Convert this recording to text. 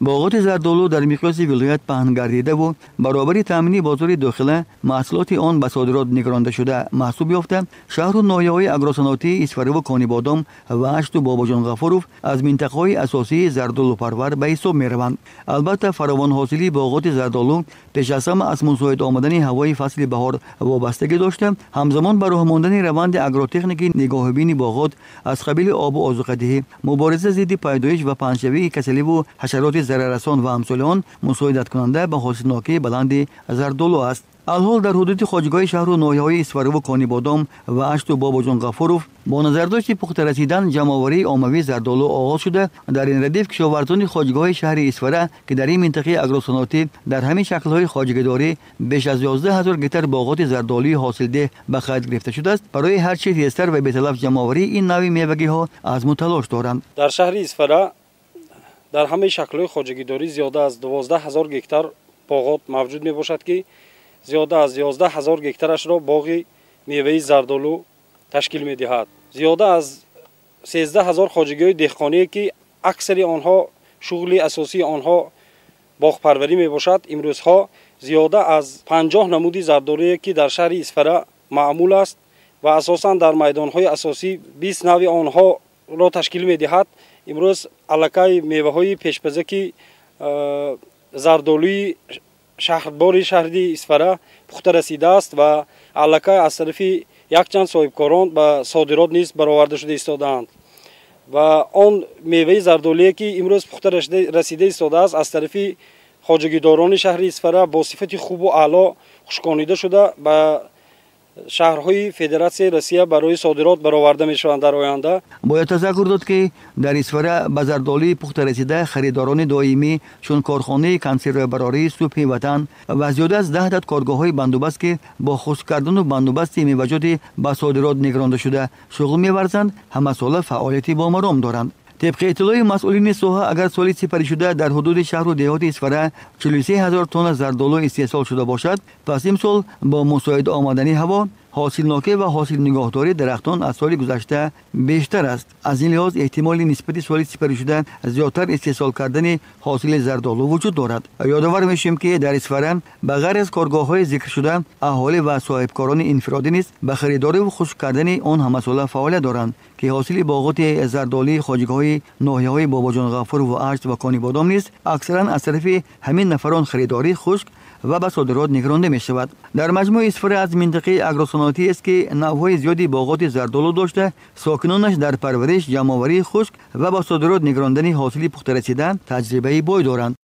باغات زردآلو در مقیاس ولایت پهن گردیده و برابر تامین بازار داخله محصولات آن به صادرات نگرانده شده محسوب یافته. شهر و ناحیه‌های اگروصنعتی اسفره و کانی بادام و اشت و باباجان غفوروف از منطقه‌های اساسی زردآلو پرور به حساب می‌روند. البته فراوان حاصلی باغات زردآلو پیش از همه از مساعد آمدن هوای فصل بهار وابستگی داشته. همزمان به راه ماندن روند اگروتکنیکی نگاهبین باغات از قبیل آب و آذوقه‌دهی، مبارزه ضد پیدایش و پنجشوی کسلی و حشرات ضرررسان و امثال آن مساعدت کننده به حاصلناکی بلند زردآلو است. الحال در حدود خواجگاه شهر و ناحیه‌های اسفره و کانی بادام و اشت و باباجان غفوروف با نظرداشت پخته رسیدن جمع‌آوری عمومی زردآلو آغاز شده. در این ردیف کشاورزان خواجگاه شهر اسفره که در این منطقه اگروصنعتی در همین شکل‌های خواجگی‌داری بیش از 11000 گیتار باغات زردآلوی حاصلده به خرید گرفته شده است. برای هر چه تیزتر و بی‌تلف جمع‌آوری این نوع میوه‌ها عزم تلاش دارند. در شهر اسفره در همه شکل‌های خواجگی‌داری زیاده از 12000 گیتار باغات موجود میباشد که زیاده از 11000 گیتارش را باغ میوه زردآلو تشکیل می‌دهد. زیاده از 13000 خواجگی‌های دهقانی که اکثر آنها شغل اساسی آنها باغپروری میباشد، امروزها زیاده از 50 نمود زردآلویی که در شهر اسفره معمول است و اساساً در میدان‌های اساسی 20 نوع آنها را تشکیل می‌دهد. امروز علاقه میوه‌های پیش‌پزکی زردآلوی شهردار شهر اسفره پخته رسیده است و علاقه از طرف یک چند صاحبکاران به صادرات نیز برآورده شده ایستاده‌اند و آن میوه زردآلویی که امروز پخته رسیده ایستاده است از طرف خواجگیداران شهر اسفره با صفت خوب و اعلی خشکانیده شده به شهرهای فدراسیون روسیه برای صادرات برآورده می‌شوند در آینده. باید تذکر داد که در اسفره به زردآلوی پخته رسیده خریداران دائمی چون کارخانه کنسرو براری صبح وطن و زیاده از 10 کارگاه‌های بندوبست که با خشک کردن و بندوبست میوه‌جات به صادرات نگرانده شده شغل می‌ورزند همه ساله فعالیتی با مرام دارند. طبق اطلاع مسئولین ساحه اگر سالی سپری شده در حدود شهر و دهات اسفره 43000 تن زردآلو استحصال شده باشد، پس امسال با مساعد آمدن هوا حاصلناکی و حاصل نگاهداری درختان از سال گذشته بیشتر است. از این لحاظ احتمال نسبت سالی سپری شده زیادتر استحصال کردن حاصل زردآلو وجود دارد. یادآور میشیم که در اسفره به غیر از کارگاه‌های ذکر شده اهالی و صاحبکاران انفرادی نیز به خریداری و خشک کردن آن همساله فعالیت دارند که حاصل باغات زردآلوی خواجگاه‌های ناحیه‌های باباجان غفور و اشت و کانی بادام نیز اکثرا از طرف همین نفران خریداری خشک و به صادرات نگرانده می شود. در مجموع اسفره از منطقه اگروصنعتی است که نوع‌های زیادی باغات زردآلو داشته، ساکنانش در پرورش، جمع‌آوری خشک و به صادرات نگراندن حاصل پخته رسیده تجربه بای دارند.